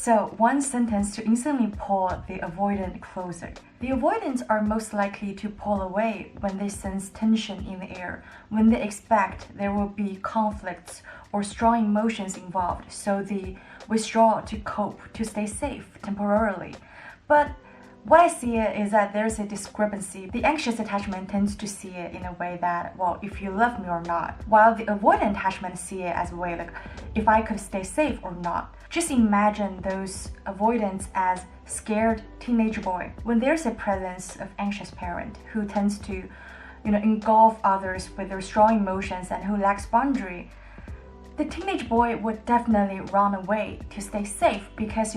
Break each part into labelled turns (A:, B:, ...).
A: So one sentence to instantly pull the avoidant closer. The avoidants are most likely to pull away when they sense tension in the air, when they expect there will be conflicts or strong emotions involved, so they withdraw to cope, to stay safe temporarily. But what I see it is that there's a discrepancy. The anxious attachment tends to see it in a way that, well, if you love me or not, while the avoidant attachment see it as a way like, if I could stay safe or not. Just imagine those avoidants as scared teenage boy. When there's a presence of anxious parent who tends to, engulf others with their strong emotions and who lacks boundary, the teenage boy would definitely run away to stay safe because,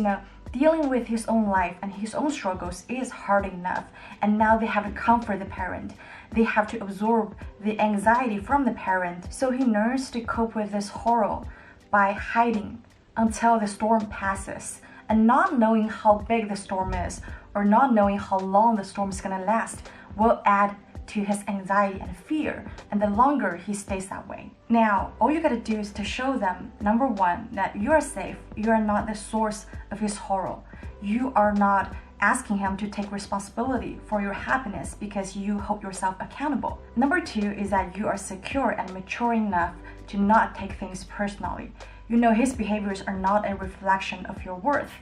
A: dealing with his own life and his own struggles is hard enough, and now they have to comfort the parent. They have to absorb the anxiety from the parent, so he learns to cope with this horror by hiding until the storm passes. And not knowing how big the storm is, or not knowing how long the storm is gonna last, will add to his anxiety and fear, and the longer he stays that way. Now, all you gotta do is to show them, number one, that you are safe, you are not the source of his horror. You are not asking him to take responsibility for your happiness because you hold yourself accountable. Number two is that you are secure and mature enough to not take things personally. You know his behaviors are not a reflection of your worth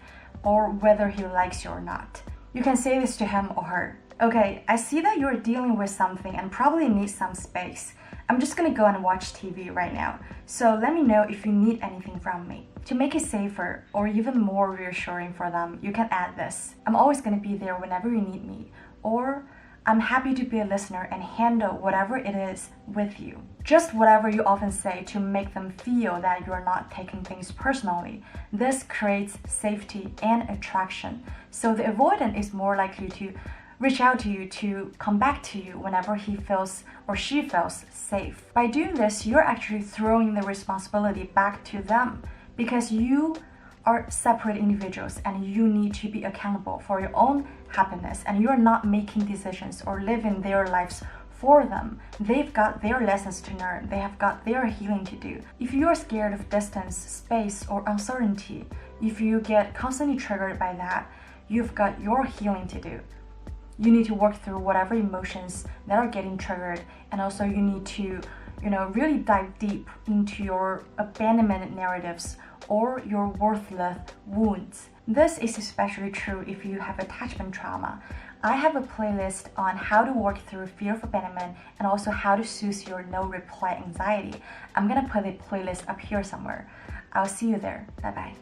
A: or whether he likes you or not. You can say this to him or her. Okay, I see that you're dealing with something and probably need some space. I'm just gonna go and watch TV right now, so let me know if you need anything from me. To make it safer or even more reassuring for them, you can add this. I'm always gonna be there whenever you need me, or I'm happy to be a listener and handle whatever it is with you. Just whatever you often say to make them feel that you're not taking things personally. This creates safety and attraction, so the avoidant is more likely to reach out to you, to come back to you whenever he feels or she feels safe. By doing this, you're actually throwing the responsibility back to them because you are separate individuals and you need to be accountable for your own happiness, and you're not making decisions or living their lives for them. They've got their lessons to learn. They have got their healing to do. If you are scared of distance, space, or uncertainty, if you get constantly triggered by that, you've got your healing to do. You need to work through whatever emotions that are getting triggered, and also you need to, really dive deep into your abandonment narratives or your worthless wounds. This is especially true if you have attachment trauma. I have a playlist on how to work through fear of abandonment and also how to soothe your no reply anxiety. I'm gonna put the playlist up here somewhere. I'll see you there. Bye bye.